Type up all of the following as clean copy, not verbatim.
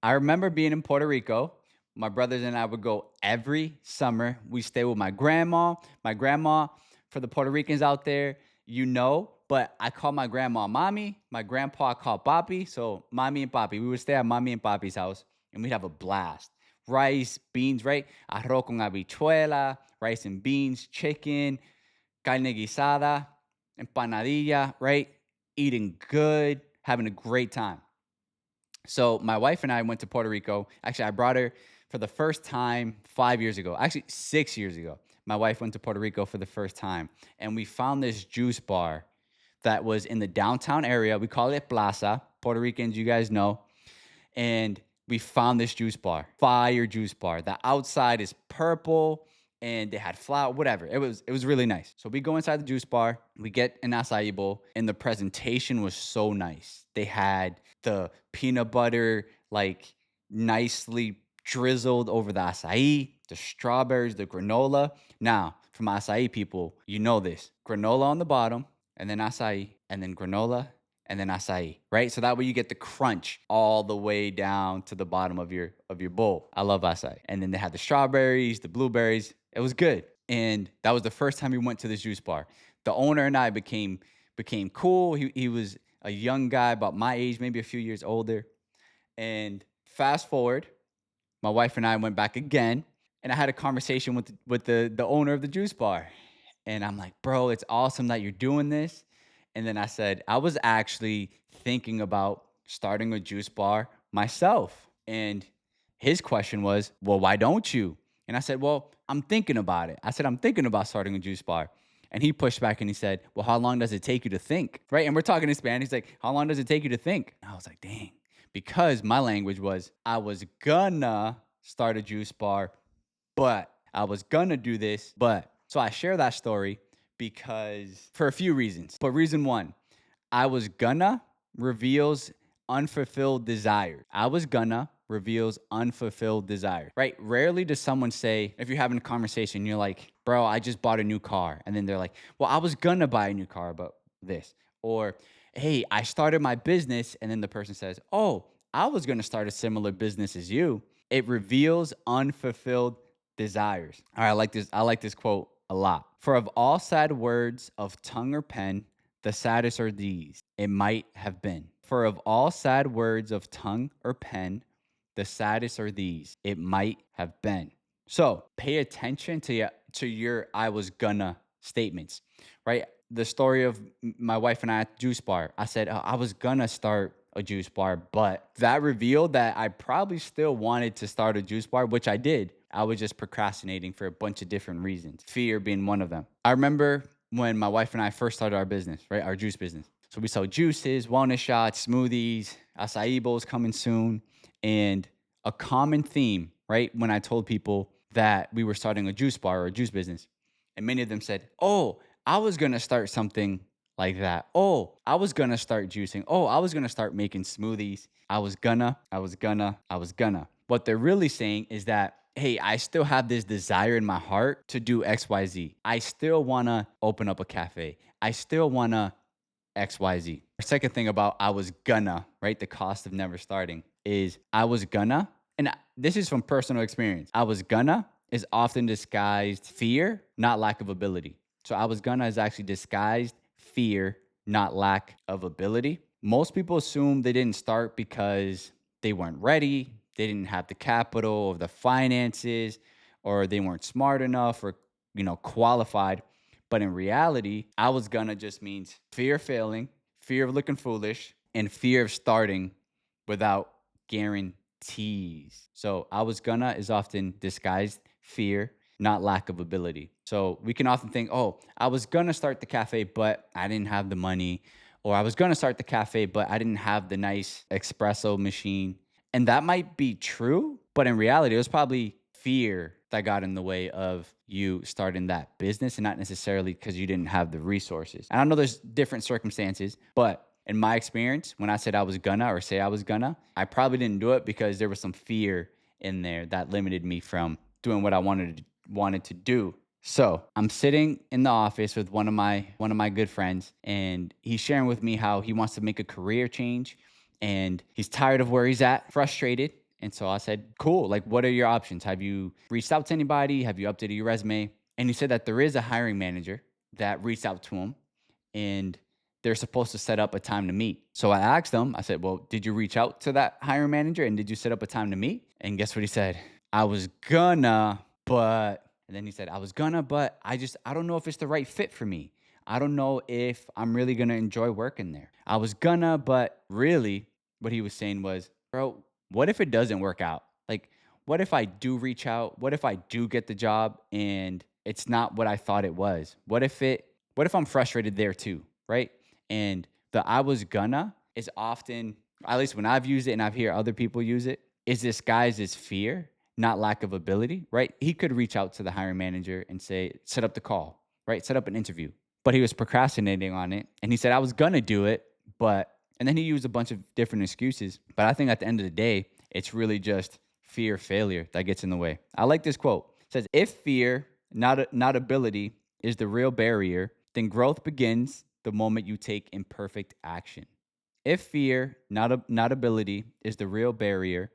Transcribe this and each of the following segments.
I remember being in Puerto Rico. My brothers and I would go every summer. We stay with my grandma. My grandma, for the Puerto Ricans out there, but I call my grandma mommy. My grandpa I call papi. So mommy and papi. We would stay at mommy and papi's house and we'd have a blast. Rice, beans, right? Arroz con habichuela, rice and beans, chicken, carne guisada, empanadilla, right? Eating good, having a great time. So my wife and I went to Puerto Rico. Actually, I brought her for the first time 5 years ago. Actually, 6 years ago. My wife went to Puerto Rico for the first time. And we found this juice bar that was in the downtown area. We call it Plaza. Puerto Ricans, you guys know. And we found this juice bar, fire juice bar. The outside is purple and they had flour, whatever. It was really nice. So we go inside the juice bar, we get an acai bowl, and the presentation was so nice. They had the peanut butter like nicely drizzled over the acai, the strawberries, the granola. Now, from acai people, you know this. Granola on the bottom, and then acai, and then granola, and then acai, right? So that way you get the crunch all the way down to the bottom of your bowl. I love acai. And then they had the strawberries, the blueberries. It was good. And that was the first time we went to this juice bar. The owner and I became cool. He was a young guy about my age, maybe a few years older. And fast forward, my wife and I went back again, and I had a conversation with the owner of the juice bar. And I'm like, bro, it's awesome that you're doing this. And then I said, I was actually thinking about starting a juice bar myself. And his question was, well, why don't you? And I said, well, I'm thinking about it. I said, I'm thinking about starting a juice bar. And he pushed back and he said, well, how long does it take you to think? Right? And we're talking in Spanish. He's like, how long does it take you to think? And I was like, dang. Because my language was, I was gonna start a juice bar, but I was gonna do this, but. So I share that story because for a few reasons. But reason one, I was gonna reveals unfulfilled desire. I was gonna reveals unfulfilled desire, right? Rarely does someone say, if you're having a conversation, you're like, bro, I just bought a new car. And then they're like, well, I was gonna buy a new car, but this. Or, hey, I started my business. And then the person says, oh, I was gonna start a similar business as you. It reveals unfulfilled desires. All right, I like this quote a lot. For of all sad words of tongue or pen, the saddest are these, it might have been. For of all sad words of tongue or pen, the saddest are these, it might have been. So pay attention to your I was gonna statements, right? The story of my wife and I at the juice bar. I said, oh, I was gonna start a juice bar, but that revealed that I probably still wanted to start a juice bar, which I did. I was just procrastinating for a bunch of different reasons, fear being one of them. I remember when my wife and I first started our business, right? Our juice business. So we sell juices, wellness shots, smoothies, acai bowls coming soon. And a common theme, right? When I told people that we were starting a juice bar or a juice business, and many of them said, oh, I was going to start something like that. Oh, I was going to start juicing. Oh, I was going to start making smoothies. I was gonna. What they're really saying is that, hey, I still have this desire in my heart to do XYZ. I still want to open up a cafe. I still want to XYZ. Second thing about I was gonna, right? The cost of never starting is I was gonna, and this is from personal experience. I was gonna is often disguised fear, not lack of ability. So I was gonna is actually disguised fear, not lack of ability. Most people assume they didn't start because they weren't ready, they didn't have the capital or the finances, or they weren't smart enough or, qualified. But in reality, I was gonna just means fear of failing, fear of looking foolish, and fear of starting without guarantees. So I was gonna is often disguised fear, not lack of ability. So we can often think, oh, I was gonna start the cafe, but I didn't have the money. Or I was gonna start the cafe, but I didn't have the nice espresso machine. And that might be true, but in reality, it was probably fear that got in the way of you starting that business and not necessarily because you didn't have the resources. And I know there's different circumstances, but in my experience, when I said I was gonna or say I was gonna, I probably didn't do it because there was some fear in there that limited me from doing what I wanted to do. So I'm sitting in the office with one of my good friends, and he's sharing with me how he wants to make a career change, and he's tired of where he's at, frustrated, And so I said, cool. Like, what are your options? Have you reached out to anybody? Have you updated your resume? And he said that there is a hiring manager that reached out to him and they're supposed to set up a time to meet. So I asked him, I said, well, did you reach out to that hiring manager and did you set up a time to meet? And guess what he said? I was gonna, but, and then he said, I was gonna, but I don't know if it's the right fit for me. I don't know if I'm really gonna enjoy working there. I was gonna, but really, what he was saying was, bro, what if it doesn't work out? Like, what if I do reach out? What if I do get the job and it's not what I thought it was? What if I'm frustrated there too? Right. And the I was gonna is often, at least when I've used it and I've heard other people use it, is disguised as fear, not lack of ability, right? He could reach out to the hiring manager and say, set up the call, right? Set up an interview. But he was procrastinating on it. And he said, I was gonna do it, but, and then he used a bunch of different excuses. But I think at the end of the day, it's really just fear, failure that gets in the way. I like this quote. It says, if fear, not ability, is the real barrier, then growth begins the moment you take imperfect action. If fear, not ability, is the real barrier,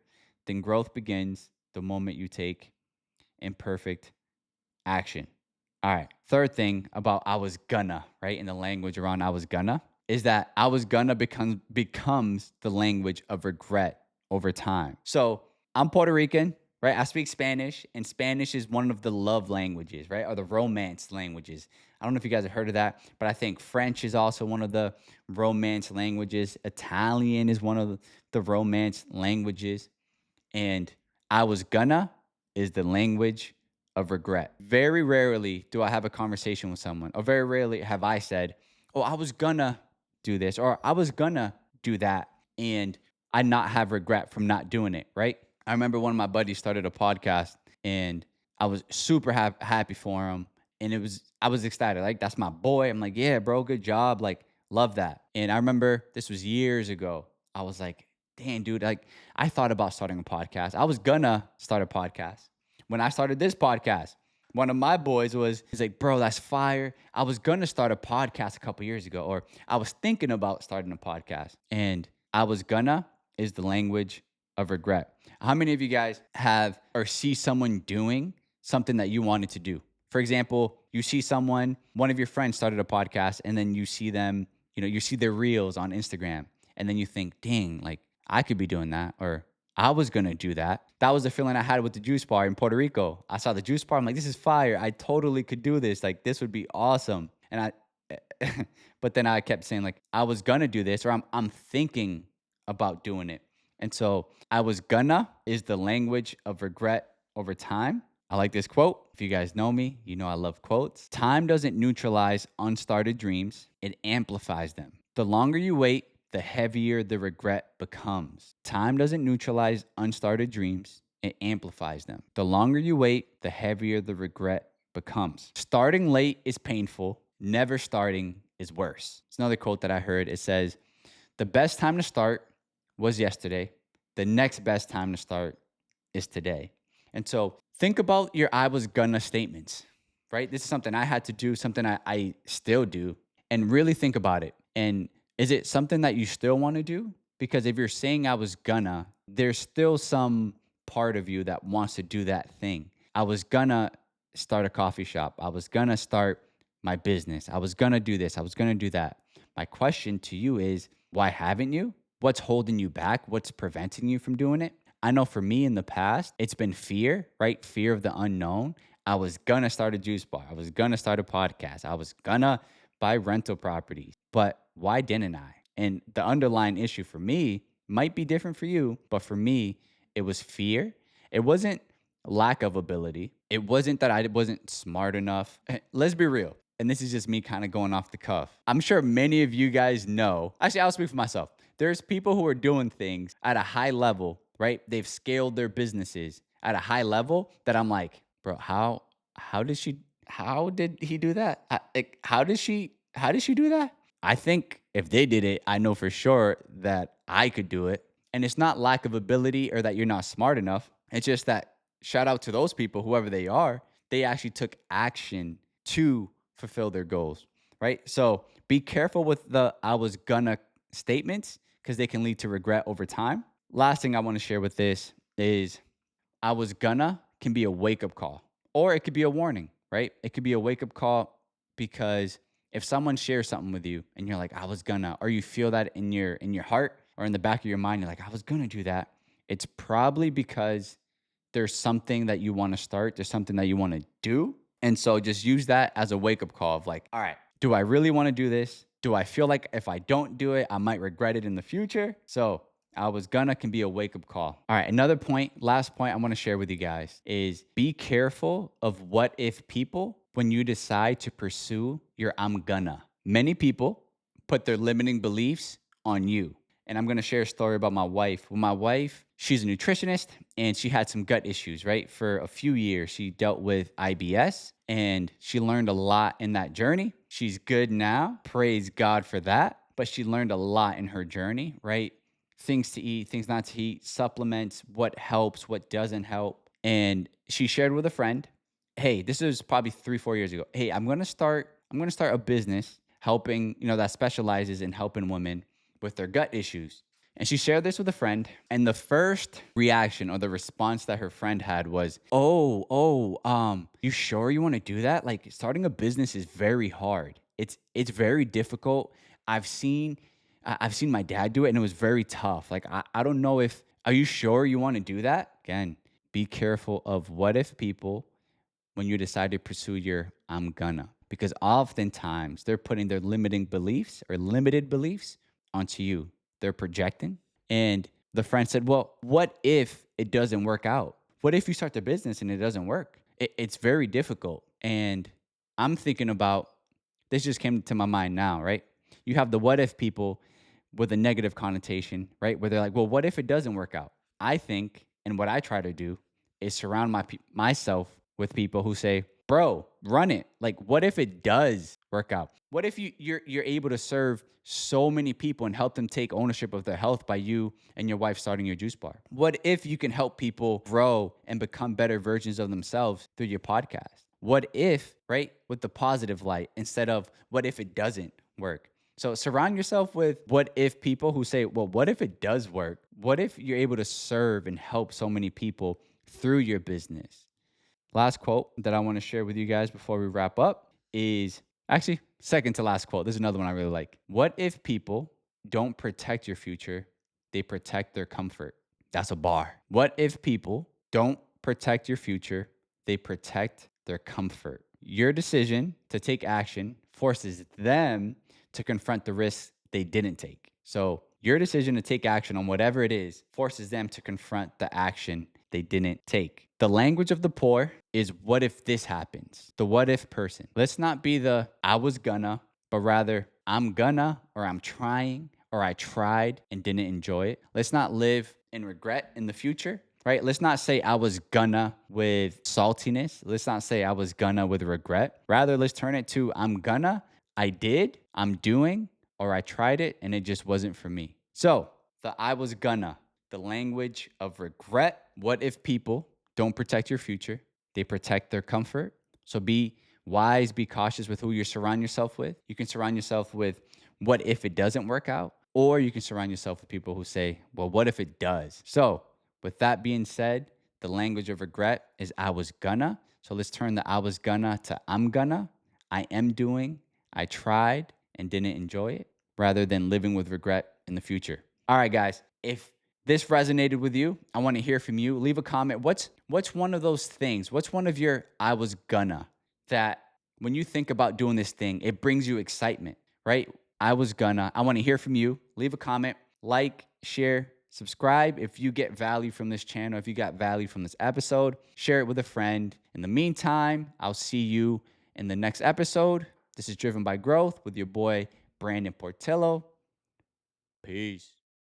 then growth begins the moment you take imperfect action. All right. Third thing about I was gonna, right? In the language around I was gonna is that I was gonna becomes the language of regret over time. So I'm Puerto Rican, right? I speak Spanish, and Spanish is one of the love languages, right? Or the romance languages. I don't know if you guys have heard of that, but I think French is also one of the romance languages. Italian is one of the romance languages. And I was gonna is the language of regret. Very rarely do I have a conversation with someone, or very rarely have I said, oh, I was gonna do this, or I was gonna do that, and I not have regret from not doing it, right? I remember one of my buddies started a podcast, and I was super happy for him. And I was excited. Like, that's my boy. I'm like, yeah, bro, good job. Like, love that. And I remember this was years ago. I was like, damn, dude, like, I thought about starting a podcast. I was gonna start a podcast. When I started this podcast, one of my boys he's like, bro, that's fire. I was gonna start a podcast a couple years ago, or I was thinking about starting a podcast. And I was gonna is the language of regret. How many of you guys have or see someone doing something that you wanted to do? For example, you see one of your friends started a podcast, and then you see them, you see their reels on Instagram, and then you think, dang, like, I could be doing that, or I was gonna do that. That was the feeling I had with the juice bar in Puerto Rico. I saw the juice bar. I'm like, this is fire. I totally could do this. Like, this would be awesome. And but then I kept saying, like, I was gonna do this, or I'm thinking about doing it. And so I was gonna is the language of regret over time. I like this quote. If you guys know me, you know I love quotes. Time doesn't neutralize unstarted dreams, it amplifies them. The longer you wait, the heavier the regret becomes. Time doesn't neutralize unstarted dreams, it amplifies them. The longer you wait, the heavier the regret becomes. Starting late is painful, never starting is worse. It's another quote that I heard. It says, the best time to start was yesterday. The next best time to start is today. And so think about your I was gonna statements, right? This is something I had to do, something I still do, and really think about it. And is it something that you still want to do? Because if you're saying I was gonna, there's still some part of you that wants to do that thing. I was gonna start a coffee shop. I was gonna start my business. I was gonna do this. I was gonna do that. My question to you is, why haven't you? What's holding you back? What's preventing you from doing it? I know for me in the past, it's been fear, right? Fear of the unknown. I was gonna start a juice bar. I was gonna start a podcast. I was gonna buy rental properties. But why didn't I? And the underlying issue for me might be different for you, but for me, it was fear. It wasn't lack of ability. It wasn't that I wasn't smart enough. Let's be real. And this is just me kind of going off the cuff. I'm sure many of you guys know. Actually, I'll speak for myself. There's people who are doing things at a high level, right? They've scaled their businesses at a high level that I'm like, bro, how did he do that? How did she do that? I think if they did it, I know for sure that I could do it. And it's not lack of ability or that you're not smart enough. It's just that shout out to those people, whoever they are, they actually took action to fulfill their goals, right? So be careful with the I was gonna statements because they can lead to regret over time. Last thing I want to share with this is I was gonna can be a wake up call, or it could be a warning, right? It could be a wake up call because if someone shares something with you and you're like, I was gonna, or you feel that in your heart or in the back of your mind, you're like, I was gonna do that. It's probably because there's something that you want to start, there's something that you want to do. And so just use that as a wake up call of like, all right, do I really want to do this? Do I feel like if I don't do it, I might regret it in the future? So I was gonna can be a wake up call. All right, another point, last point I want to share with you guys is be careful of what if people when you decide to pursue your I'm gonna. Many people put their limiting beliefs on you. And I'm gonna share a story about my wife. Well, my wife, she's a nutritionist and she had some gut issues, right? For a few years, she dealt with IBS and she learned a lot in that journey. She's good now. Praise God for that. But she learned a lot in her journey, right? Things to eat, things not to eat, supplements, what helps, what doesn't help. And she shared with a friend, hey, this is probably 3, 4 years ago. Hey, I'm gonna start a business helping, that specializes in helping women with their gut issues. And she shared this with a friend, and the first reaction or the response that her friend had was, you sure you want to do that? Like starting a business is very hard. It's very difficult. I've seen I've seen my dad do it and it was very tough. Like I don't know if are you sure you want to do that? Again, be careful of what if people when you decide to pursue your I'm gonna. Because oftentimes they're putting their limiting beliefs or limited beliefs onto you. They're projecting. And the friend said, well, what if it doesn't work out? What if you start the business and it doesn't work? It's very difficult. And I'm thinking about this just came to my mind now, right? You have the what if people with a negative connotation, right? Where they're like, well, what if it doesn't work out? I think, and what I try to do is surround myself with people who say, bro, run it. Like, what if it does work out? What if you're able to serve so many people and help them take ownership of their health by you and your wife starting your juice bar? What if you can help people grow and become better versions of themselves through your podcast? What if, right, with the positive light instead of what if it doesn't work? So surround yourself with what if people who say, well, what if it does work? What if you're able to serve and help so many people through your business? Last quote that I want to share with you guys before we wrap up is actually second to last quote. This is another one I really like. What if people don't protect your future? They protect their comfort. That's a bar. What if people don't protect your future? They protect their comfort. Your decision to take action forces them to confront the risks they didn't take. So your decision to take action on whatever it is forces them to confront the action they didn't take. The language of the poor is what if this happens? The what if person. Let's not be the I was gonna, but rather I'm gonna or I'm trying or I tried and didn't enjoy it. Let's not live in regret in the future, right? Let's not say I was gonna with saltiness. Let's not say I was gonna with regret. Rather, let's turn it to I'm gonna, I did, I'm doing, or I tried it and it just wasn't for me. So the I was gonna, the language of regret. What if people don't protect your future? They protect their comfort. So be wise, be cautious with who you surround yourself with. You can surround yourself with what if it doesn't work out? Or you can surround yourself with people who say, well, what if it does? So with that being said, the language of regret is I was gonna. So let's turn the I was gonna to I'm gonna. I am doing. I tried and didn't enjoy it rather than living with regret in the future. All right, guys. If this resonated with you, I want to hear from you. Leave a comment. What's one of those things? What's one of your I was gonna that when you think about doing this thing, it brings you excitement, right? I was gonna. I want to hear from you. Leave a comment, like, share, subscribe if you get value from this channel, if you got value from this episode, share it with a friend. In the meantime, I'll see you in the next episode. This is Driven by Growth with your boy, Brandon Portillo. Peace.